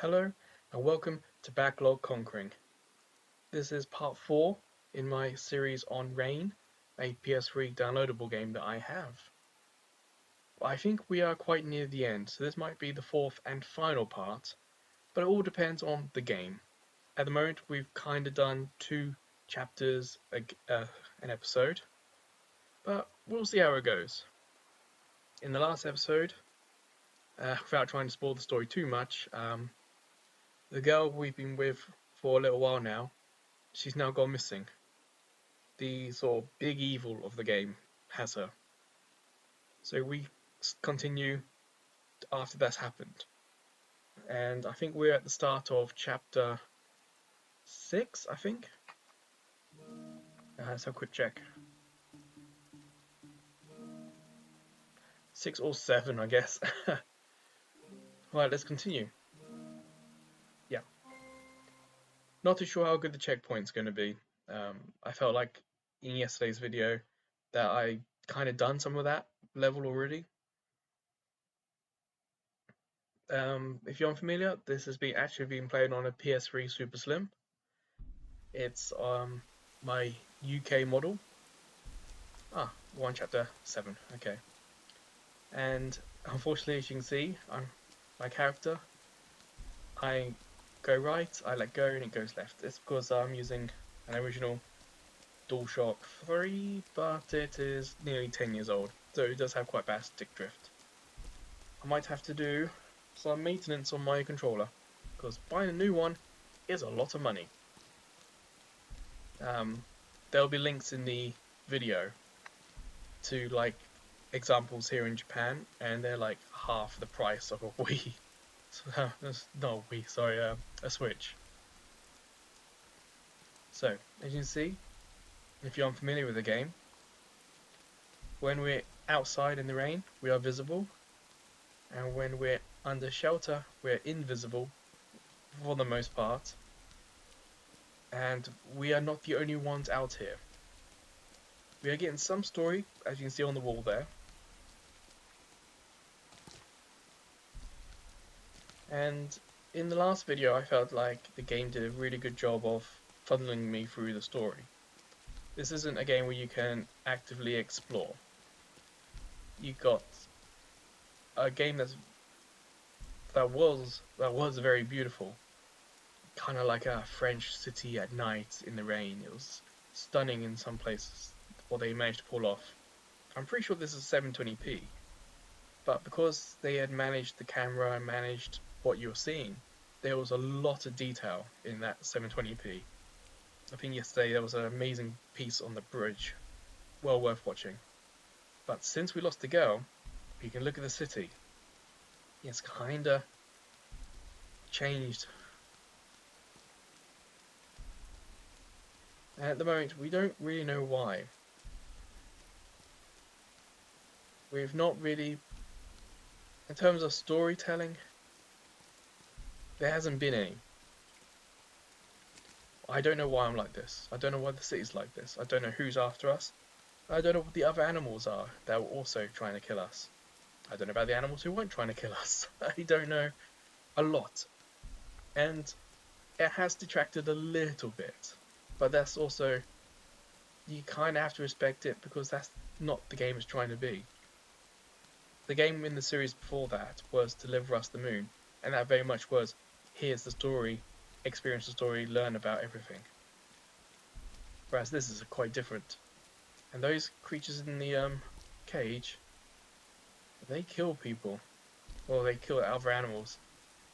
Hello and welcome to Backlog Conquering. This is part 4 in my series on Rain, a PS3 downloadable game that I have. I think we are quite near the end, so this might be the fourth and final part, but it all depends on the game. At the moment we've kind of done 2 chapters an episode, but we'll see how it goes. In the last episode, without trying to spoil the story too much, the girl we've been with for a little while now, she's now gone missing. The sort of big evil of the game has her. So we continue after that's happened. And I think we're at the start of chapter 6, I think. Let's have a quick check. 6 or 7, I guess. Right, let's continue. Yeah. Not too sure how good the checkpoint's going to be. I felt like in yesterday's video that I kind of done some of that level already. If you're unfamiliar, this has actually been played on a PS3 Super Slim. It's my UK model. One chapter 7, okay. And unfortunately, as you can see, my character, I go right, I let go, and it goes left. It's because I'm using an original DualShock 3, but it is nearly 10 years old, so it does have quite bad stick drift. I might have to do some maintenance on my controller, because buying a new one is a lot of money. There'll be links in the video to like examples here in Japan, and they're like half the price of a Wii. Not a Wii, sorry, a Switch. So, as you can see, if you're unfamiliar with the game, when we're outside in the rain, we are visible, and when we're under shelter, we're invisible for the most part. And we are not the only ones out here. We are getting some story, as you can see on the wall there. And in the last video, I felt like the game did a really good job of funneling me through the story. This isn't a game where you can actively explore. You got a game that was very beautiful, kind of like a French city at night in the rain. It was stunning in some places, what they managed to pull off. I'm pretty sure this is 720p, but because they had managed the camera and managed what you're seeing, there was a lot of detail in that 720p. I think yesterday there was an amazing piece on the bridge, well worth watching. But since we lost the girl, you can look at the city. It's kinda changed. And at the moment, we don't really know why. We've not really, in terms of storytelling, there hasn't been any. I don't know why I'm like this. I don't know why the city's like this. I don't know who's after us. I don't know what the other animals are that are also trying to kill us. I don't know about the animals who weren't trying to kill us. I don't know a lot. And it has detracted a little bit. But that's also, you kind of have to respect it, because that's not the game is trying to be. The game in the series before that was Deliver Us the Moon, and that very much was, here's the story, experience the story, learn about everything. Whereas this is quite different. And those creatures in the cage, they kill people. Or they kill other animals.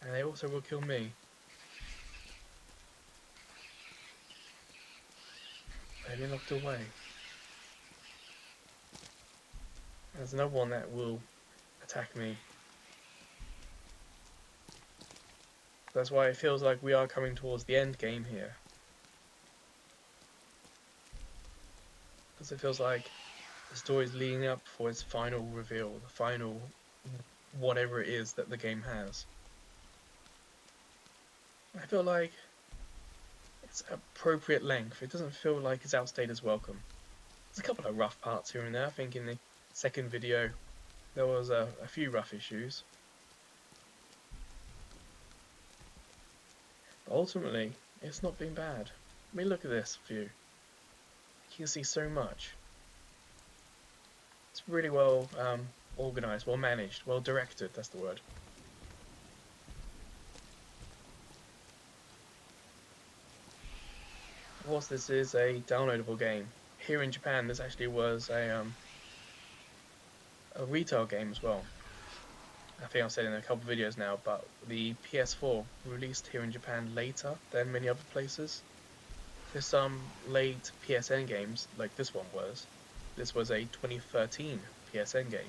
And they also will kill me. They've been locked away. There's another one that will attack me. That's why it feels like we are coming towards the end game here. Because it feels like the story is leading up for its final reveal, the final whatever it is that the game has. I feel like it's appropriate length. It doesn't feel like it's outstayed its welcome. There's a couple of rough parts here and there. I think in the second video there was a few rough issues. But ultimately, it's not been bad. I mean, look at this view. You can see so much. It's really well organized, well managed, well directed, that's the word. Of course, this is a downloadable game. Here in Japan, this actually was a retail game as well. I think I've said in a couple of videos now, but the PS4 released here in Japan later than many other places. There's some late PSN games, like this one was. This was a 2013 PSN game.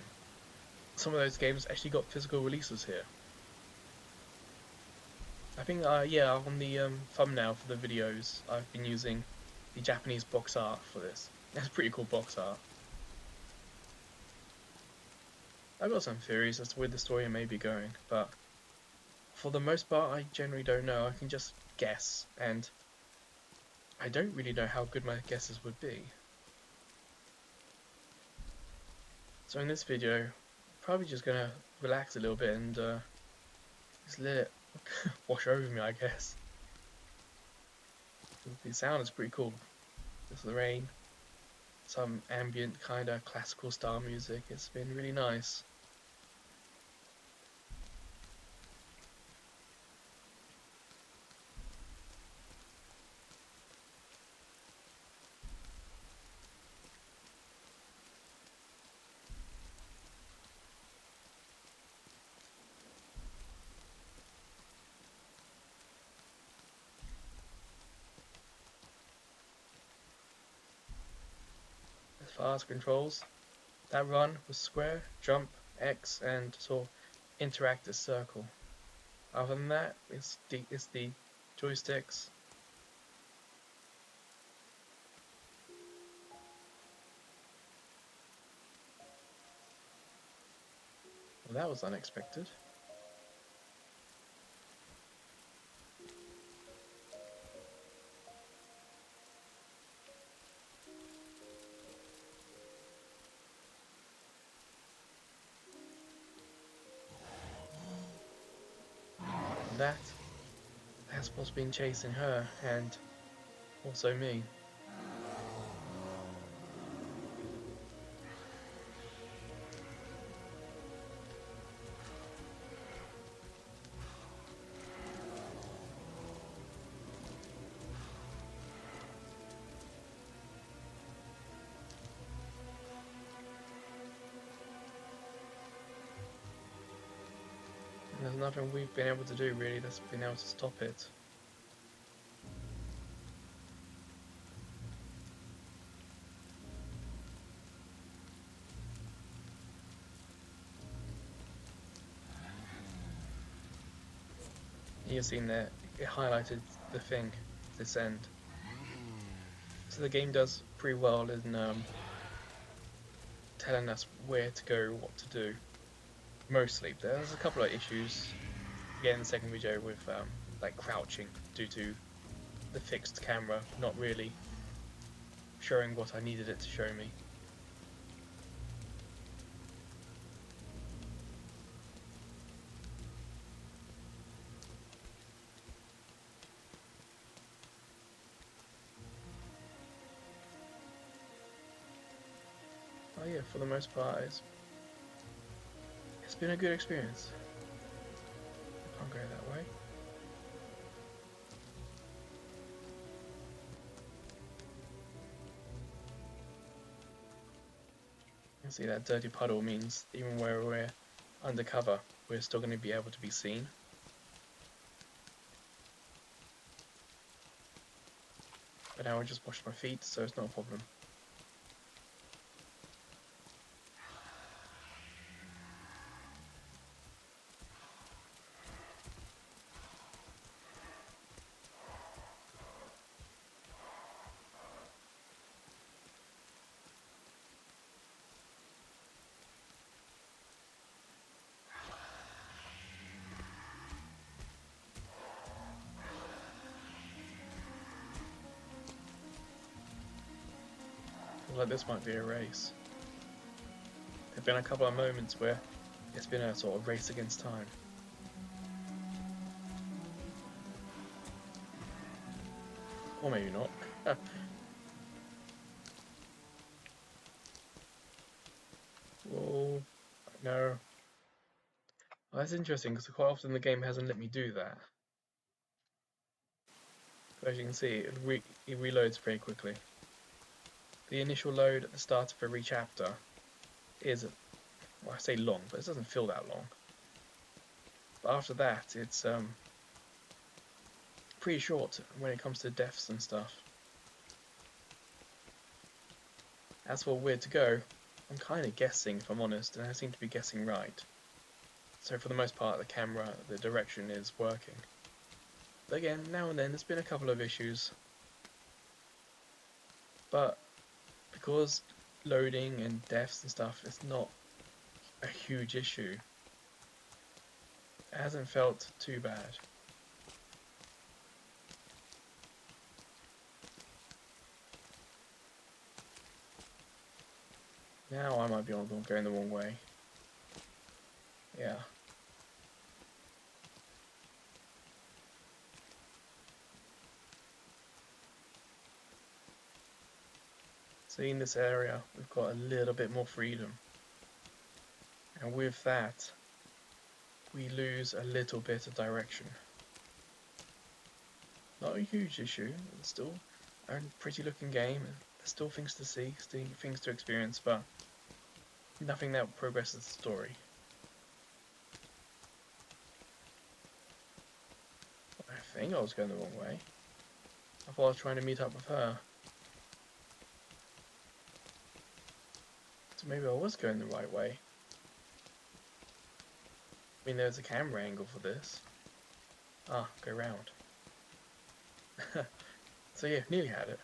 Some of those games actually got physical releases here. I think, yeah, on the thumbnail for the videos, I've been using the Japanese box art for this. That's pretty cool box art. I've got some theories as to where the story may be going, but for the most part, I generally don't know. I can just guess, and I don't really know how good my guesses would be. So in this video, I'm probably just gonna relax a little bit and just let it wash over me, I guess. The sound is pretty cool. There's the rain, some ambient kind of classical style music. It's been really nice. As far as controls, that run was square, jump, X, and sort of interact as circle. Other than that, it's the joysticks. Well, that was unexpected. And that's what's been chasing her, and also me. And there's nothing we've been able to do really that's been able to stop it. You've seen that it highlighted the thing, this end. So the game does pretty well in telling us where to go, what to do. Mostly. There's a couple of issues, again in the second video, with like crouching due to the fixed camera not really showing what I needed it to show me. Oh yeah, for the most part, it's been a good experience. I can't go that way. You can see that dirty puddle means even where we're undercover, we're still going to be able to be seen. But now I just washed my feet, so it's not a problem. Like this might be a race. There've been a couple of moments where it's been a sort of race against time. Or maybe not. Whoa, no. Well, that's interesting because quite often the game hasn't let me do that. But as you can see, it reloads very quickly. The initial load at the start of every chapter is, well, I say long, but it doesn't feel that long. But after that, it's pretty short when it comes to deaths and stuff. As for where to go, I'm kind of guessing, if I'm honest, and I seem to be guessing right. So for the most part, the camera, the direction is working. But again, now and then there's been a couple of issues. But because loading and deaths and stuff is not a huge issue, it hasn't felt too bad. Now I might be going the wrong way. Yeah. So in this area, we've got a little bit more freedom. And with that, we lose a little bit of direction. Not a huge issue, it's still a pretty looking game. There's still things to see, still things to experience, but nothing that progresses the story. I think I was going the wrong way. I thought I was trying to meet up with her. So maybe I was going the right way. I mean, there's a camera angle for this. Ah, go round. So yeah, nearly had it.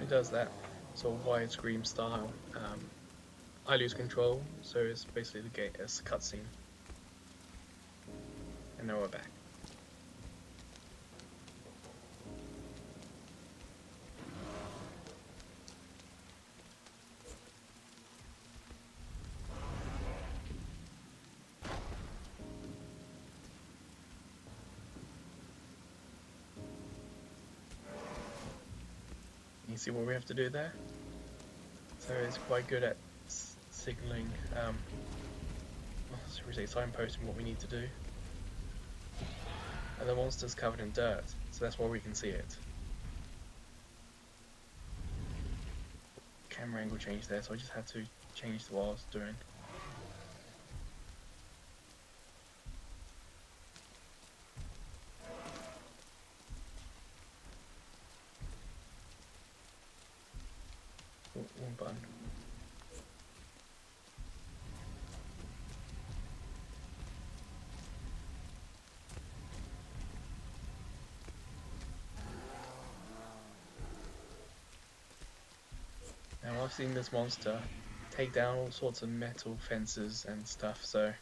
It does that sort of widescreen style. I lose control, so it's basically it's a cutscene. And now we're back. You see what we have to do there? So it's quite good at signaling, should we say signposting what we need to do. And the monster's covered in dirt, so that's why we can see it. Camera angle changed there, so I just had to change what I was doing. Oh, wrong button. Now I've seen this monster take down all sorts of metal fences and stuff, so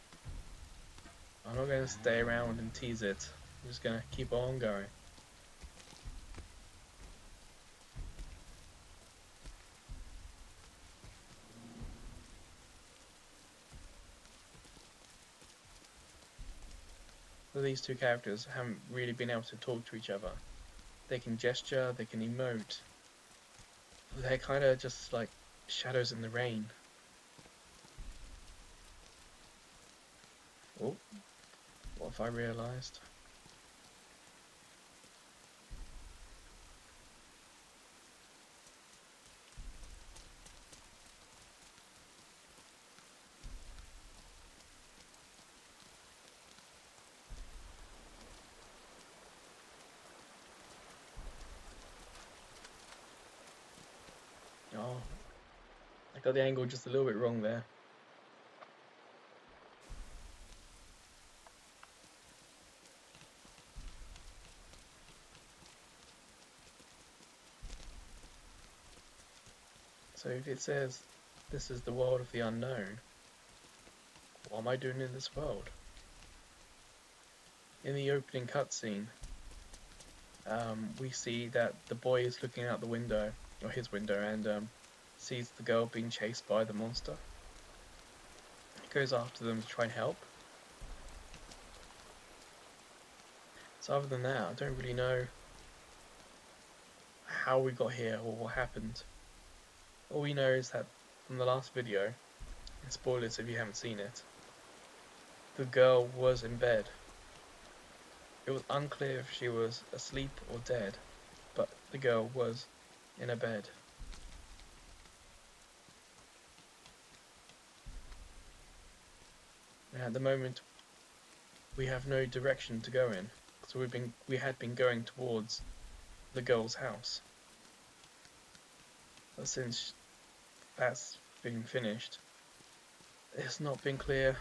I'm not going to stay around and tease it. I'm just going to keep on going. So these two characters haven't really been able to talk to each other. They can gesture, they can emote. They're kind of just like shadows in the rain. Oh, what have I realised? Oh, I got the angle just a little bit wrong there. So if it says this is the world of the unknown, what am I doing in this world? in the opening cutscene, we see that the boy is looking out the window, or his window, and sees the girl being chased by the monster. He goes after them to try and help. So other than that, I don't really know how we got here or what happened. All we know is that from the last video, and spoilers if you haven't seen it, the girl was in bed. It was unclear if she was asleep or dead, but the girl was in a bed. And at the moment, we have no direction to go in, so we had been going towards the girl's house. But since that's been finished, it's not been clear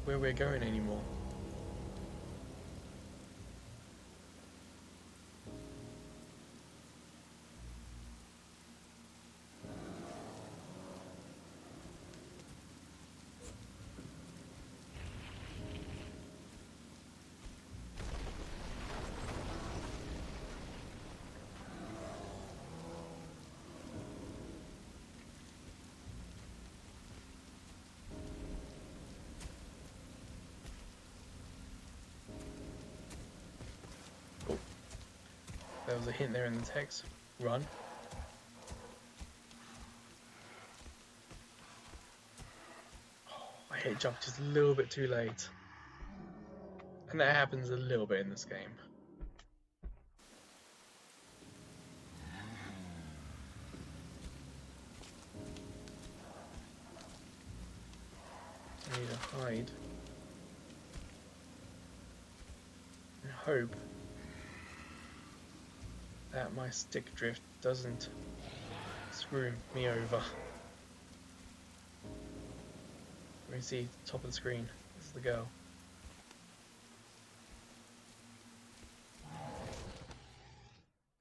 where we're going anymore. There was a hint there in the text. Run. Oh, I hit jump just a little bit too late. And that happens a little bit in this game. I need to hide. And hope that my stick drift doesn't screw me over. We can see the top of the screen. This is the girl.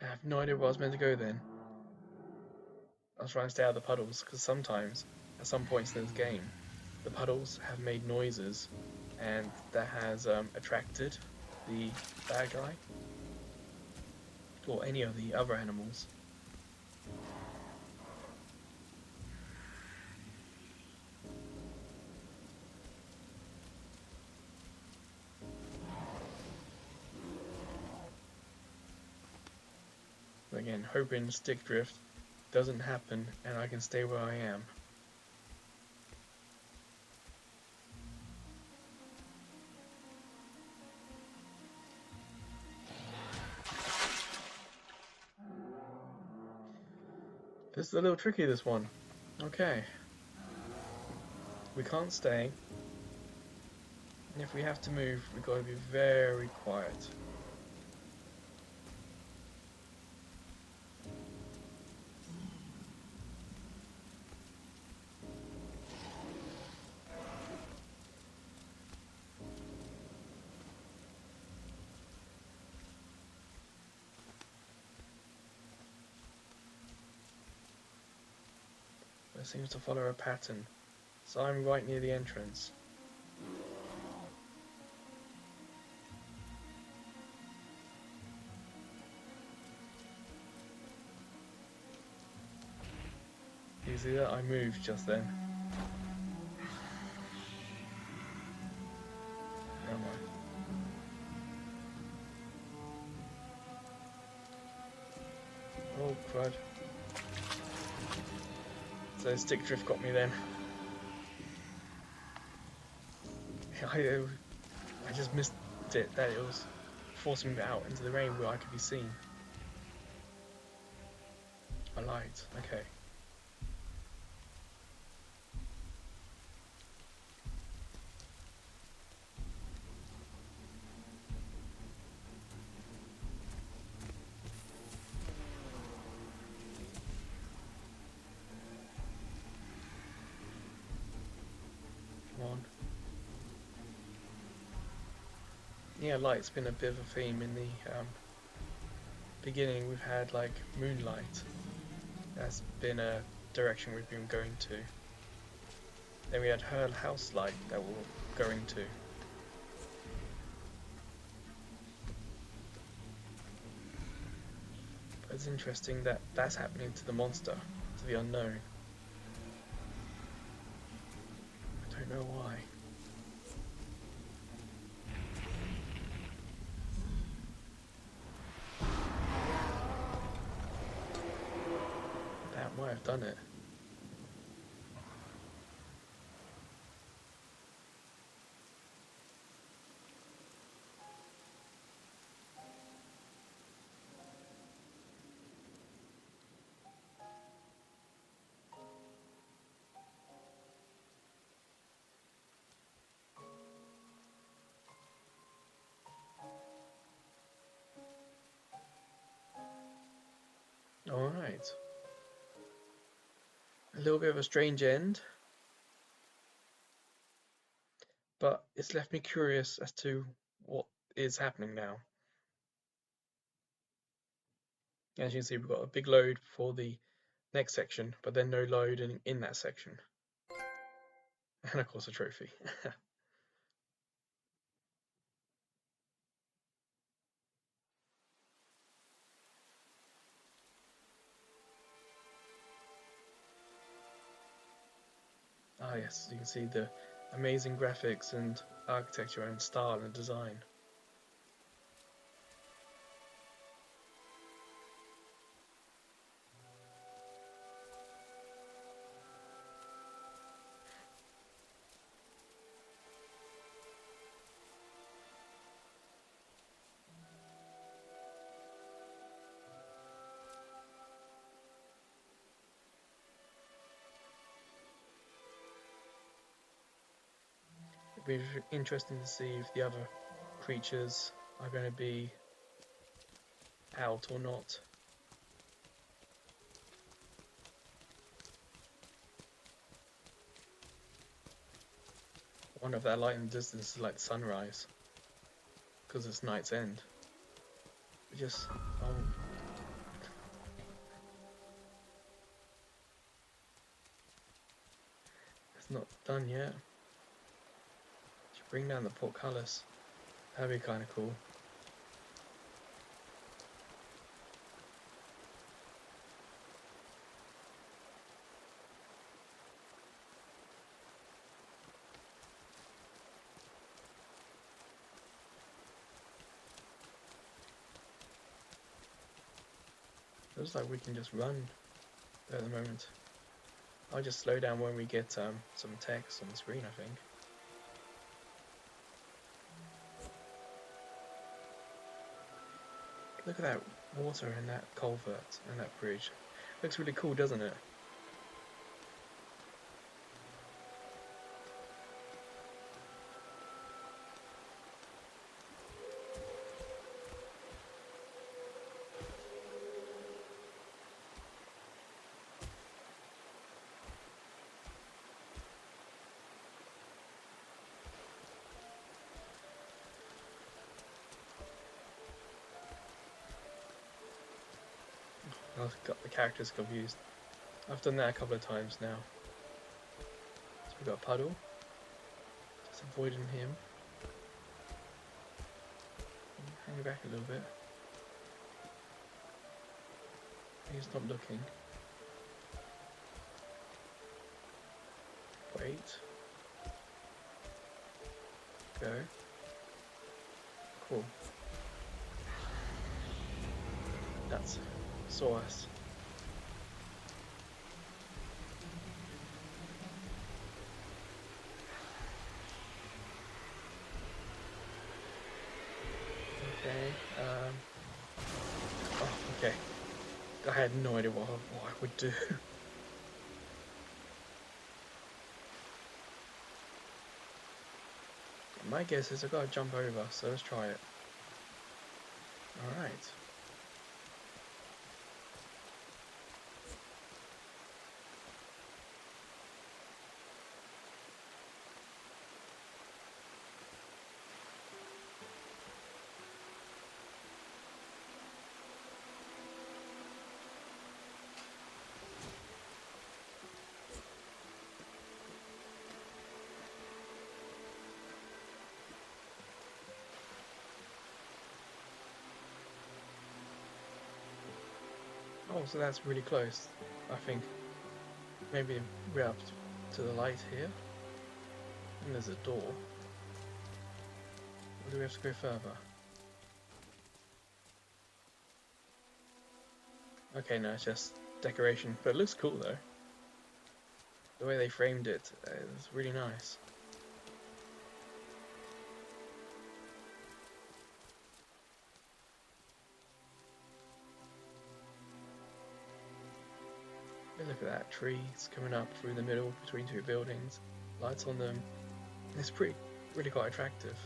I have no idea where I was meant to go then. I was trying to stay out of the puddles, because sometimes, at some points in this game, the puddles have made noises, and that has attracted the bad guy, or any of the other animals. Again, hoping stick drift doesn't happen and I can stay where I am. This is a little tricky, this one. Okay. We can't stay. And if we have to move, we've got to be very quiet. It seems to follow a pattern, so I'm right near the entrance. You see that? I moved just then. Never mind. Oh, crud. So stick drift got me then. I just missed it, that it was forcing me out into the rain where I could be seen. A light, okay. Come on. Yeah, light's been a bit of a theme in the beginning. We've had like moonlight. That's been a direction we've been going to. Then we had her house light that we're going to. It's interesting that that's happening to the monster, to the unknown. I don't know why. That might have done it. Alright. A little bit of a strange end, but it's left me curious as to what is happening now. As you can see, we've got a big load for the next section, but then no load in that section. And of course a trophy. Ah yes, you can see the amazing graphics and architecture and style and design. It'll be interesting to see if the other creatures are going to be out or not. I wonder if that light in the distance is like the sunrise, because it's night's end. We just, oh, it's not done yet. Should bring down the portcullis. That'd be kind of cool. Looks like we can just run at the moment. I'll just slow down when we get some text on the screen, I think. Look at that water in that culvert and that bridge. Looks really cool, doesn't it? I've got the characters confused. I've done that a couple of times now. So we've got a puddle. Just avoiding him. Hang back a little bit. He's not looking. Wait. Go. Cool. That's saw us. Okay. Oh, okay. I had no idea what I would do. My guess is I've got to jump over, so let's try it. Alright. Oh, so that's really close. I think maybe we're up to the light here. And there's a door. Or do we have to go further? Okay, no, it's just decoration. But it looks cool though. The way they framed it is really nice. Look at that, trees coming up through the middle between two buildings, lights on them. It's really quite attractive.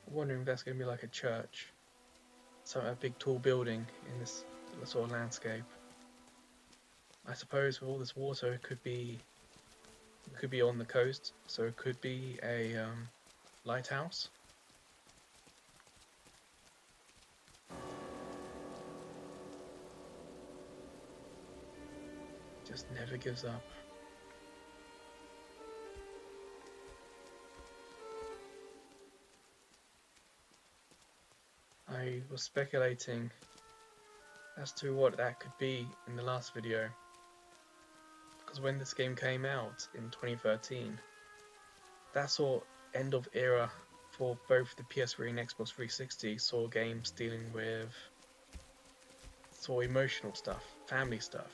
I'm wondering if that's going to be like a church. A big tall building in this sort of landscape. I suppose with all this water, it could be on the coast, so it could be a lighthouse. Just never gives up. I was speculating as to what that could be in the last video, because when this game came out in 2013, that saw end of era for both the PS3 and Xbox 360, saw games dealing with emotional stuff, family stuff.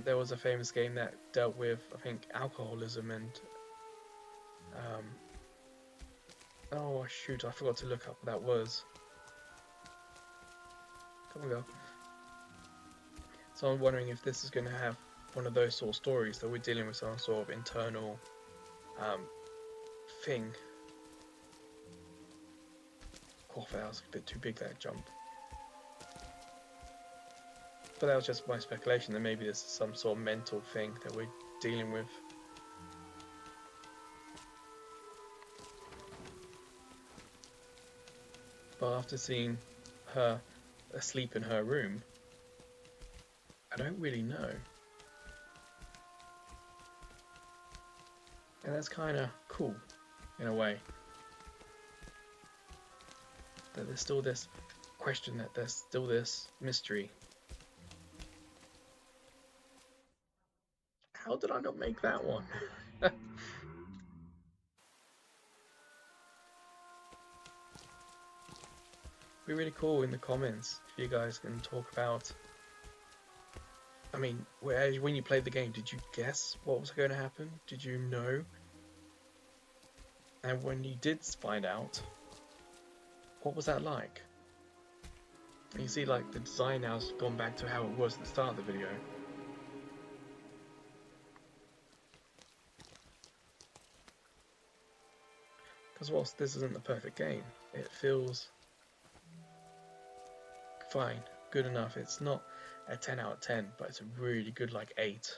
There was a famous game that dealt with, I think, alcoholism and oh shoot, I forgot to look up what that was. Come on, go. So I'm wondering if this is going to have one of those sort of stories that we're dealing with some sort of internal thing. Oh, that was a bit too big, that jump. But that was just my speculation that maybe this is some sort of mental thing that we're dealing with. But after seeing her asleep in her room, I don't really know. And that's kind of cool, in a way. That there's still this question, that there's still this mystery. How did I not make that one? It'd be really cool in the comments if you guys can talk about. I mean, when you played the game, did you guess what was going to happen? Did you know? And when you did find out, what was that like? You see, like, the design now has gone back to how it was at the start of the video. Because whilst this isn't the perfect game, it feels fine, good enough. It's not a 10 out of 10, but it's a really good, like, 8.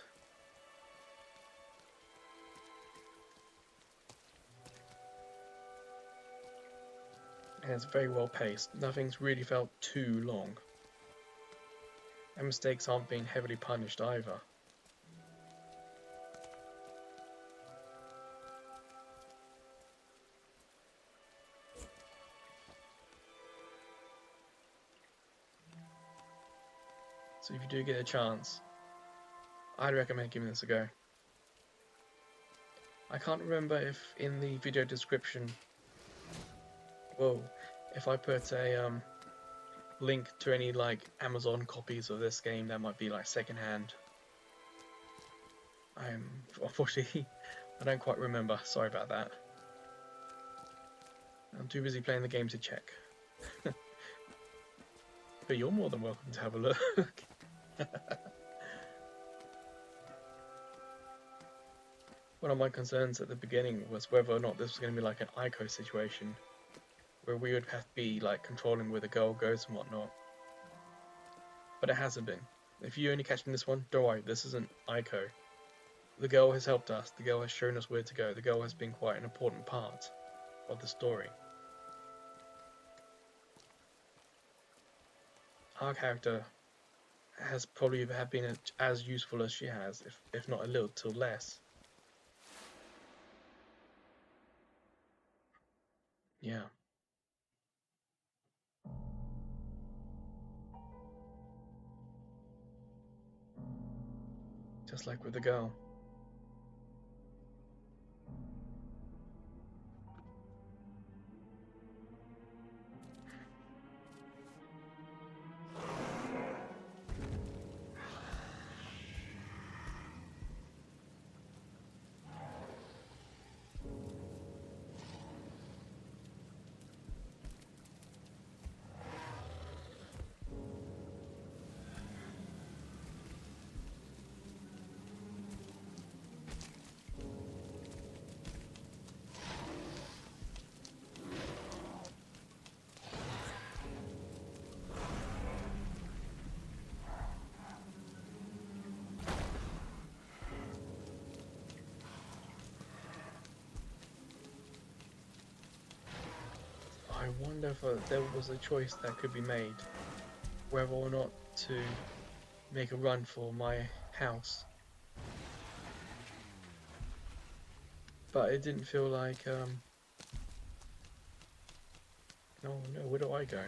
And it's very well paced. Nothing's really felt too long. And mistakes aren't being heavily punished either. So if you do get a chance, I'd recommend giving this a go. I can't remember if in the video description, if I put a link to any like Amazon copies of this game that might be like secondhand. Unfortunately, I don't quite remember. Sorry about that. I'm too busy playing the game to check. But you're more than welcome to have a look. One of my concerns at the beginning was whether or not this was going to be like an ICO situation, where we would have to be like controlling where the girl goes and whatnot. But it hasn't been. If you only catching this one, don't worry, this isn't Ico. The girl has helped us, the girl has shown us where to go, the girl has been quite an important part of the story. Our character has probably been as useful as she has, if not a little less. Yeah. Just like with the girl. I wonder if there was a choice that could be made, whether or not to make a run for my house. But it didn't feel like, no, where do I go?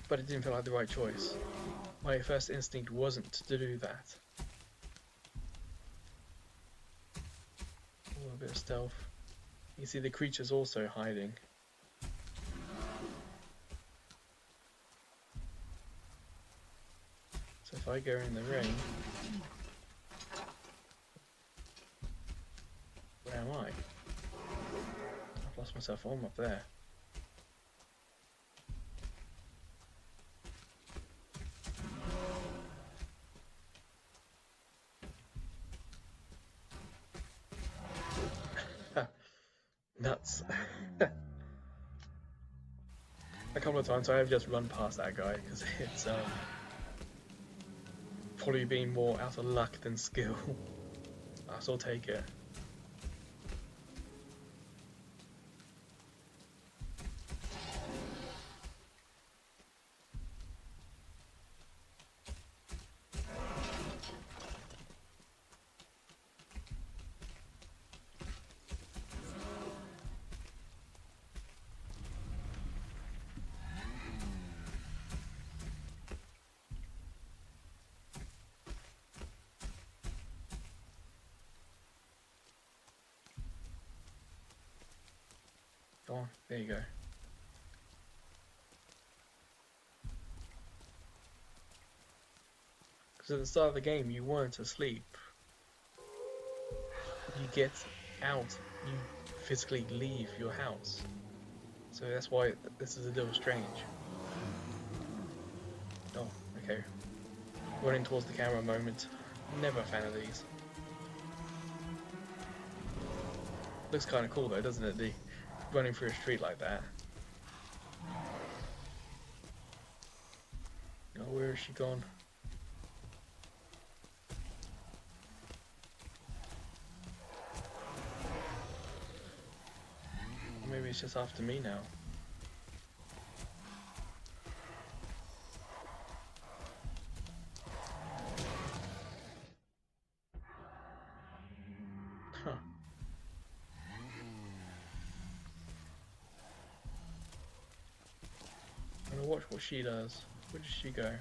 But it didn't feel like the right choice. My first instinct wasn't to do that. Oh, a bit of stealth. You see the creature's also hiding. So if I go in the rain, where am I? I've lost myself. Oh, I'm up there. Nuts. A couple of times I have just run past that guy because it's probably been more out of luck than skill. I still take it. Oh, there you go. Because at the start of the game, you weren't asleep. You get out, you physically leave your house. So that's why this is a little strange. Oh, okay. Running towards the camera moment. Never a fan of these. Looks kind of cool though, doesn't it? The running through a street like that. Oh, where is she gone? Or maybe it's just after me now. Huh. I'm gonna watch what she does. Where does she go?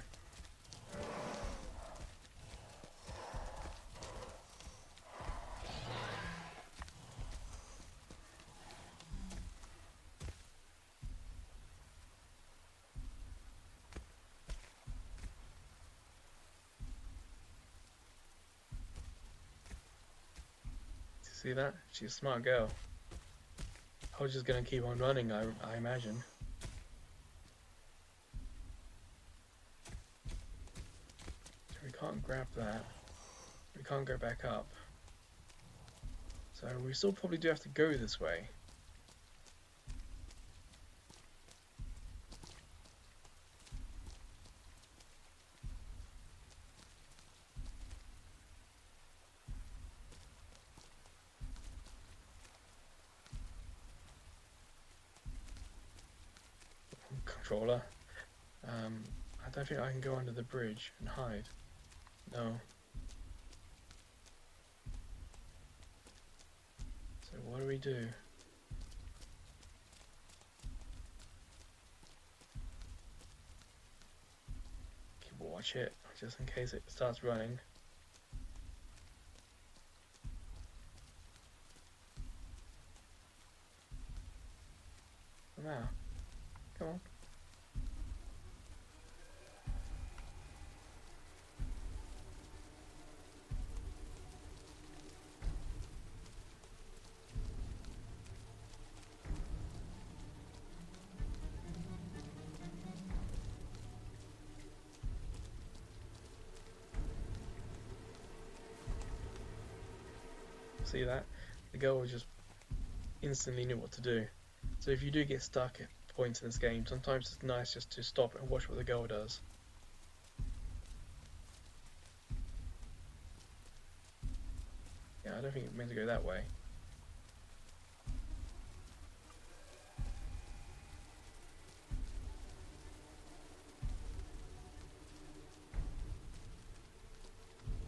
See that? She's a smart girl. I was just gonna keep on running, I imagine. So we can't grab that. We can't go back up. So we still probably do have to go this way. trawler. I don't think I can go under the bridge and hide. No. So what do we do? Watch it, just in case it starts running. Come out. Come on. See that? The girl just instantly knew what to do. So if you do get stuck at points in this game, sometimes it's nice just to stop and watch what the girl does. Yeah, I don't think it meant to go that way.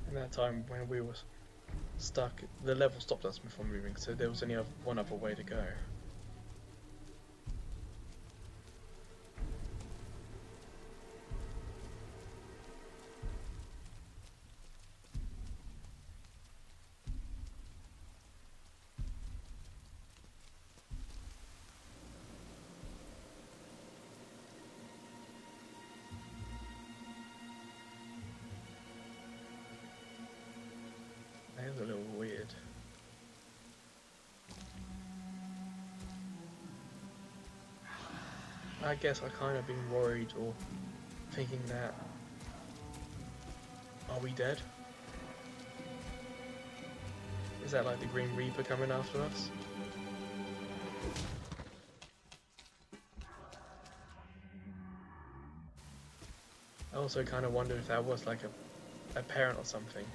And that time when we were stuck, the level stopped us from moving, so there was only one other way to go. That is a little weird. I guess I kind of been worried or thinking that, are we dead? Is that like the Green Reaper coming after us? I also kind of wonder if that was like a parent or something.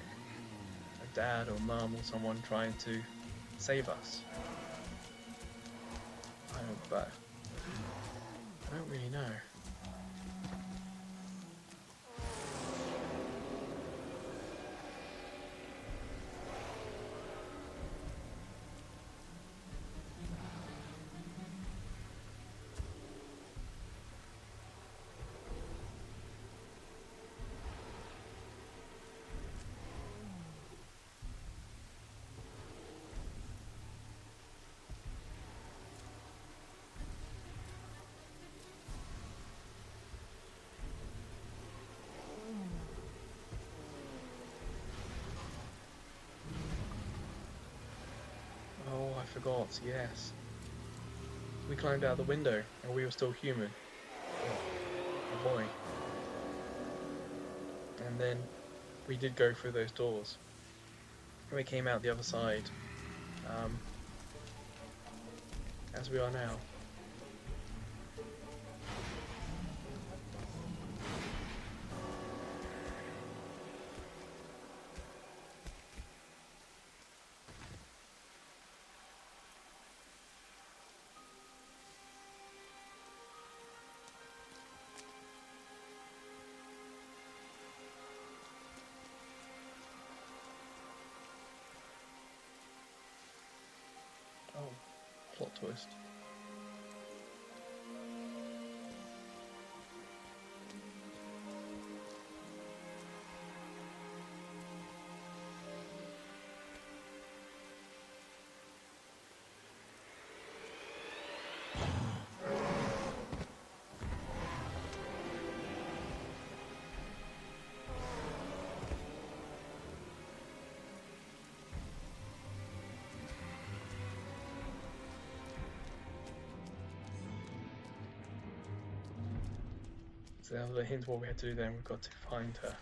A dad or mum or someone trying to save us. But I don't really know. Oh, I forgot, yes. We climbed out the window and we were still human. Oh boy. And then we did go through those doors. And we came out the other side. As we are now. Oh, plot twist. So that was a hint of what we had to do then. We've got to find her.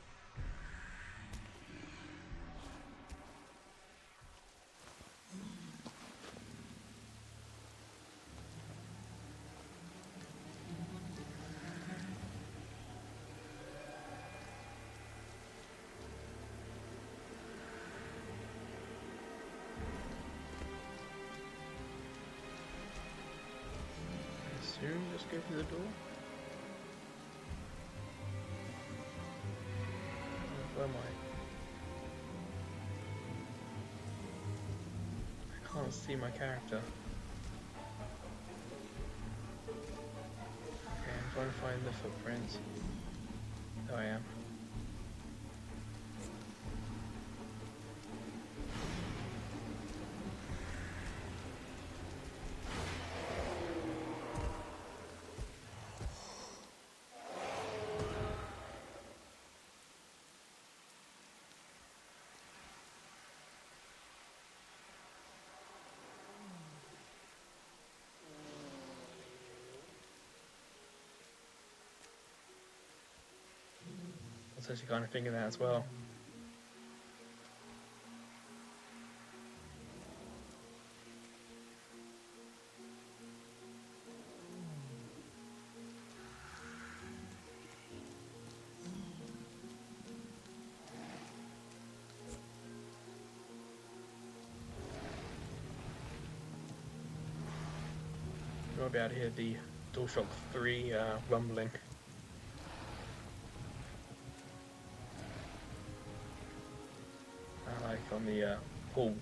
I assume just go through the door? Where am I? I can't see my character. Okay, I'm trying to find the footprints. There I am. I was actually kind of thinking that as well. You might be able to hear the DualShock 3 rumbling. Like on the pool.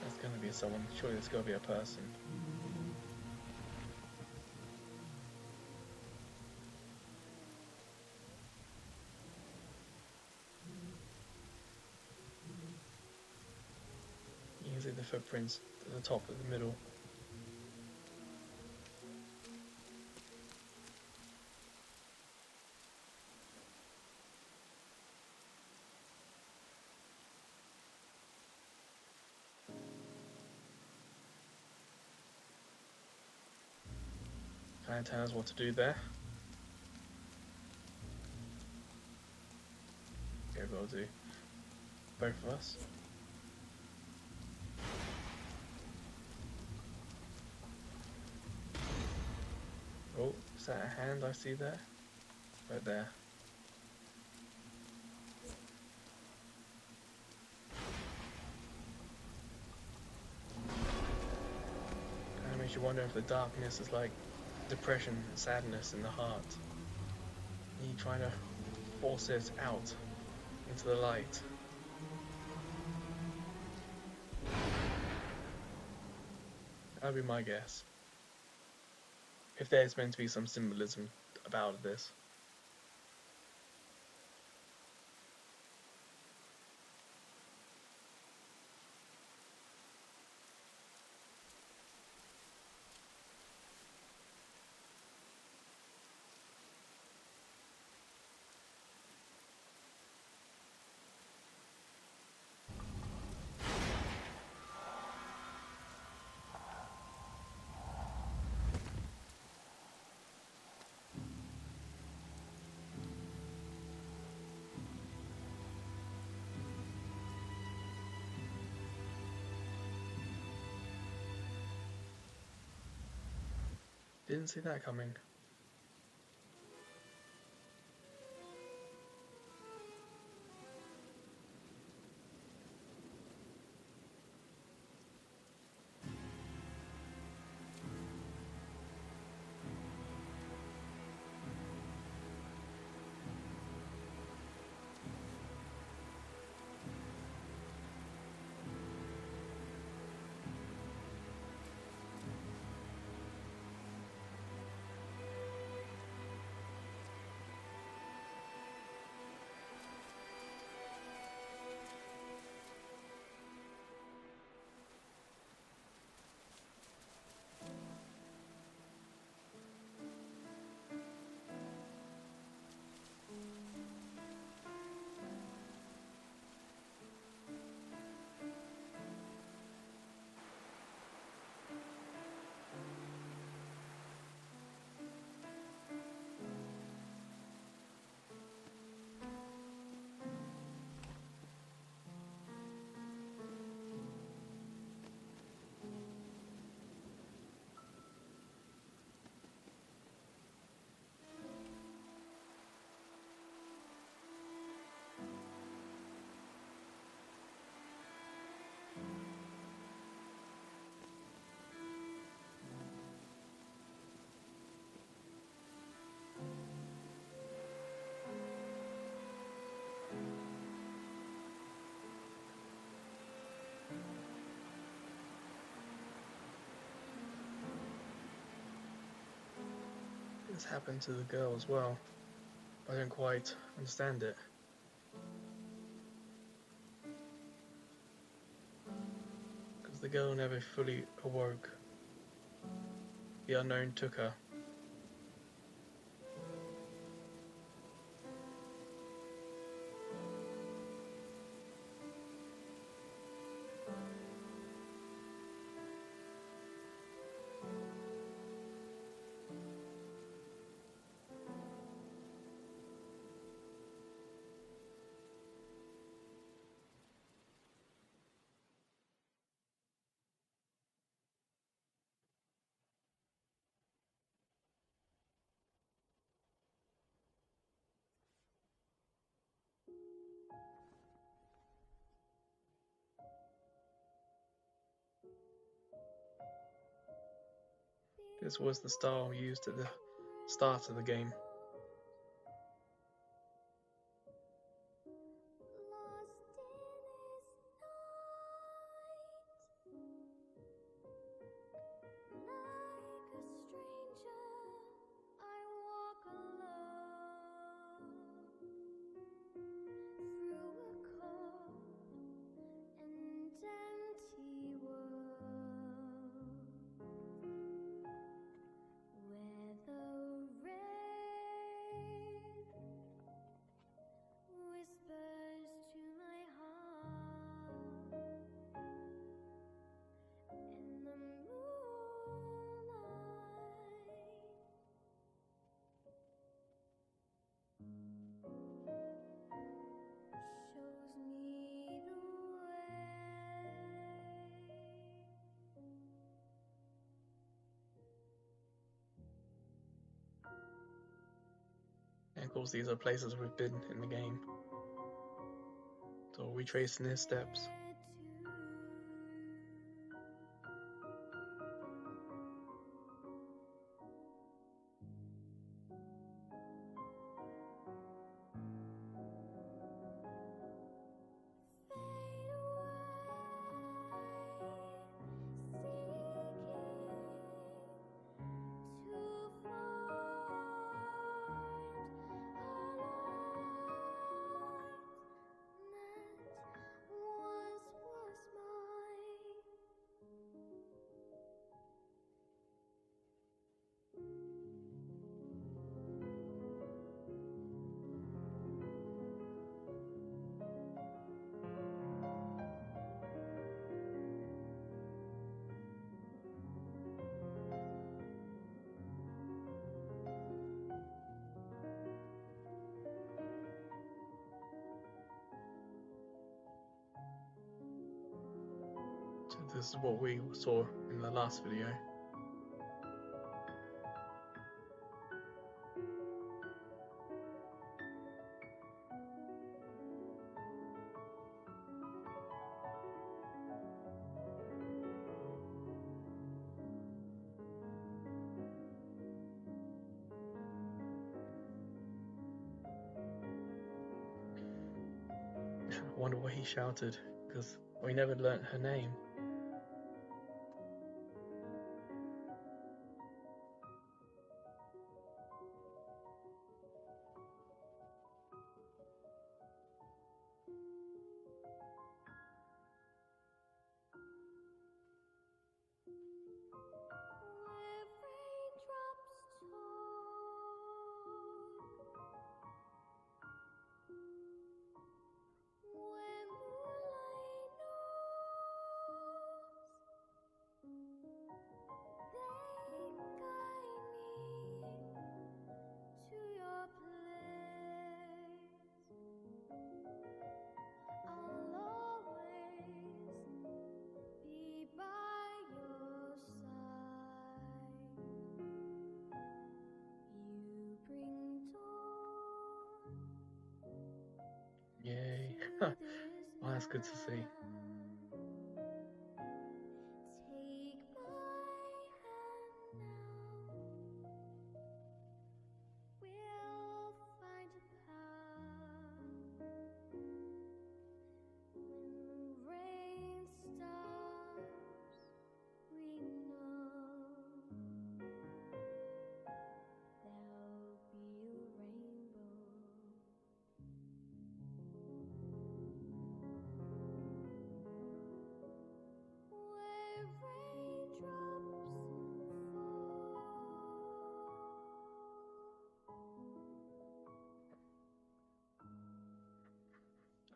There's gonna be someone. Surely there's gonna be a person. You can see the footprints at the top of the middle. Kind of tells us what to do there. Okay, we'll do both of us. Oh, is that a hand I see there? Right there. Kind of makes you wonder if the darkness is like depression, sadness in the heart. You trying to force it out into the light. That'd be my guess. If there's meant to be some symbolism about this. Didn't see that coming. this happened to the girl as well. I don't quite understand it. Because the girl never fully awoke. The unknown took her. This was the style used at the start of the game. And of course these are places we've been in the game. So retracing his steps. So this is what we saw in the last video. I wonder what he shouted, because we never learnt her name. Yay. Well, that's good to see.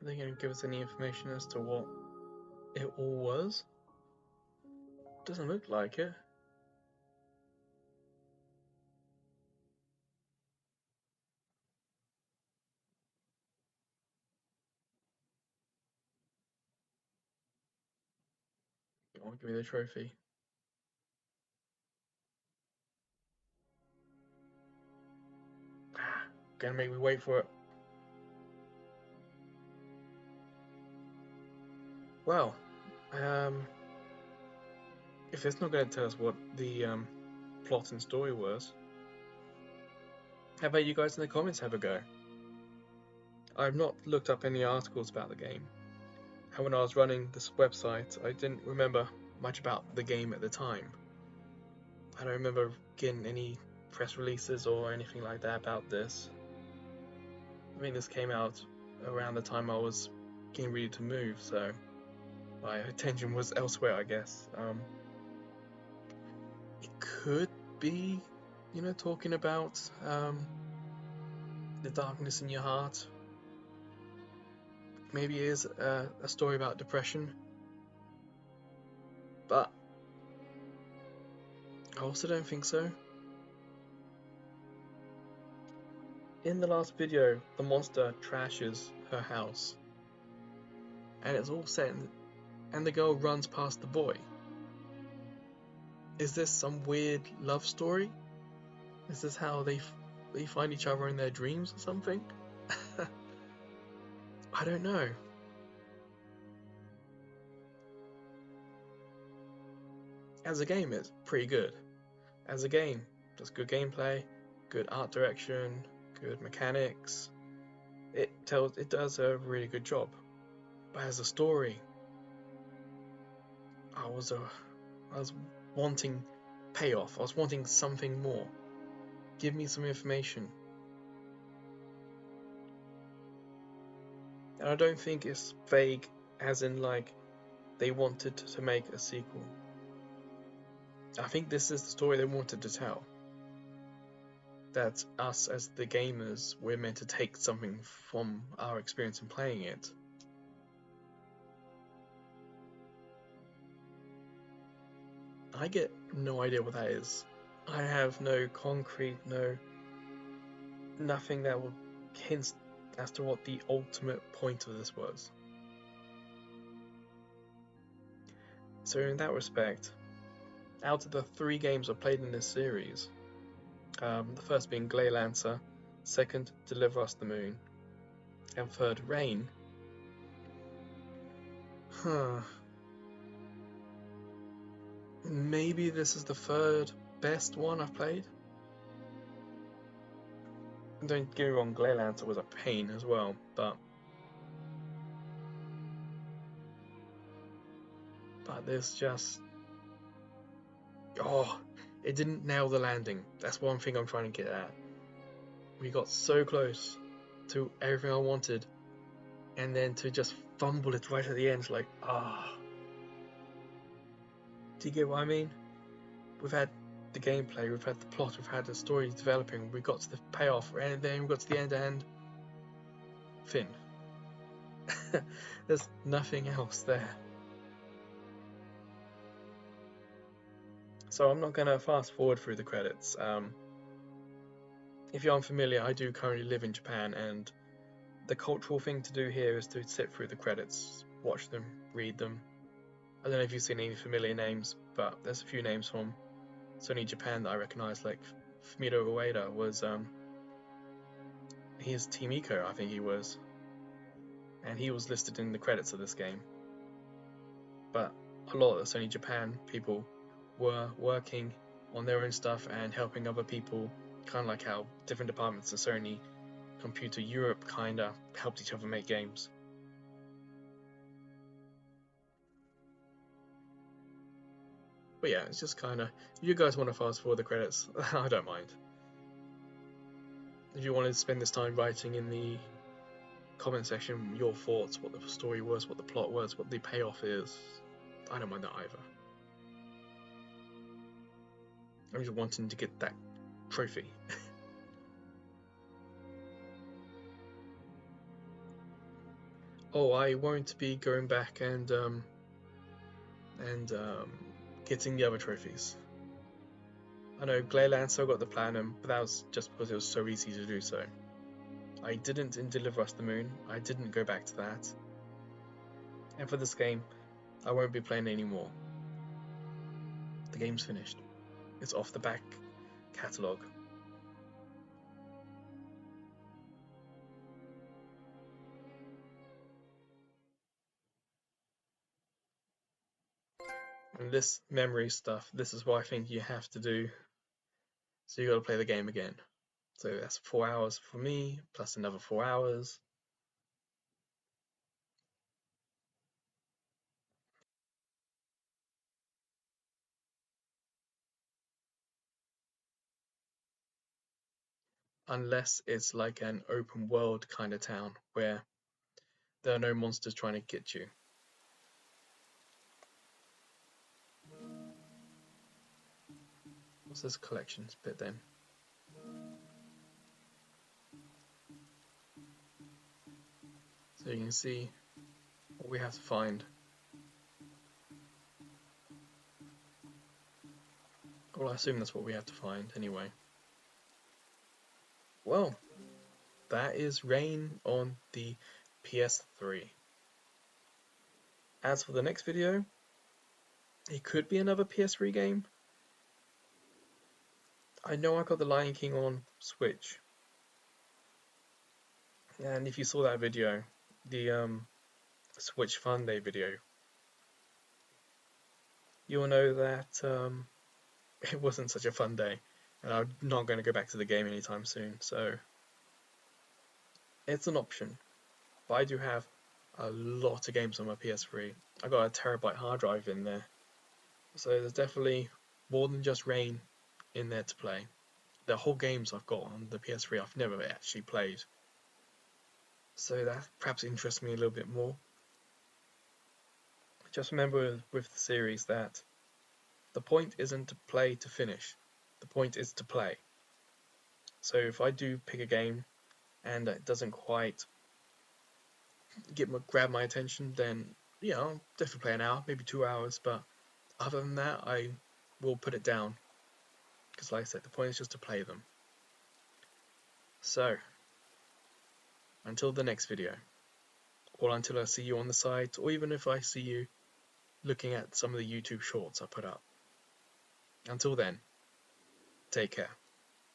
Are they going to give us any information as to what it all was? Doesn't look like it. Oh, give me the trophy. Ah, gonna make me wait for it. Well, if it's not going to tell us what the plot and story was, how about you guys in the comments have a go? I've not looked up any articles about the game, and when I was running this website, I didn't remember much about the game at the time. I don't remember getting any press releases or anything like that about this. I mean, this came out around the time I was getting ready to move, so my attention was elsewhere, I guess. It could be, talking about the darkness in your heart. Maybe it is a story about depression, but I also don't think so. In the last video, the monster trashes her house, and it's all set, and the girl runs past the boy. Is this some weird love story? Is this how they find each other in their dreams or something? I don't know. As a game, it's pretty good. As a game, just good gameplay, good art direction, good mechanics. It does a really good job. But as a story, I was wanting payoff. I was wanting something more. Give me some information. And I don't think it's vague as in like they wanted to make a sequel. I think this is the story they wanted to tell. That us as the gamers, we're meant to take something from our experience in playing it. I get no idea what that is. I have no concrete, nothing that will hint as to what the ultimate point of this was. So in that respect, out of the 3 games I've played in this series, the first being Lancer, second Deliver Us the Moon, and third Rain, maybe this is the third best one I've played. Don't get me wrong, Lancer was a pain as well, but there's just... it didn't nail the landing. That's one thing I'm trying to get at. We got so close to everything I wanted, and then to just fumble it right at the end, like, Do you get what I mean? We've had the gameplay, we've had the plot, we've had the story developing, we got to the payoff, and then we got to the end and Finn. There's nothing else there. So I'm not going to fast forward through the credits. If you're unfamiliar, I do currently live in Japan, and the cultural thing to do here is to sit through the credits, watch them, read them. I don't know if you've seen any familiar names, but there's a few names from Sony Japan that I recognize, like Fumito Ueda was, he's Team Eco, I think he was, and he was listed in the credits of this game. But a lot of the Sony Japan people were working on their own stuff and helping other people, kind of like how different departments of Sony Computer Europe kind of helped each other make games. But yeah, it's just kind of, if you guys want to fast forward the credits, I don't mind. If you want to spend this time writing in the comment section your thoughts, what the story was, what the plot was, what the payoff is, I don't mind that either. I'm just wanting to get that trophy. Oh, I won't be going back and getting the other trophies. I know Gleyland still got the platinum, but that was just because it was so easy to do so. I didn't in Deliver Us the Moon. I didn't go back to that. And for this game, I won't be playing anymore. The game's finished. It's off the back catalogue. And this memory stuff, this is what I think you have to do. So you gotta play the game again. So that's 4 hours for me, plus another 4 hours. Unless it's like an open world kind of town where there are no monsters trying to get you. What's this collections bit then? So you can see what we have to find. Well, I assume that's what we have to find anyway. Well, that is Rain on the PS3. As for the next video, it could be another PS3 game. I know I got the Lion King on Switch. And if you saw that video, the Switch Fun Day video, you'll know that it wasn't such a fun day. And I'm not going to go back to the game anytime soon, so it's an option. But I do have a lot of games on my PS3. I got a terabyte hard drive in there. So there's definitely more than just Rain in there to play. The whole games I've got on the PS3 I've never actually played. So that perhaps interests me a little bit more. Just remember with the series that the point isn't to play to finish. The point is to play. So if I do pick a game and it doesn't quite grab my attention, then I'll definitely play an hour, maybe 2 hours. But other than that, I will put it down because, like I said, the point is just to play them. So until the next video, or until I see you on the site, or even if I see you looking at some of the YouTube shorts I put up. Until then, take care.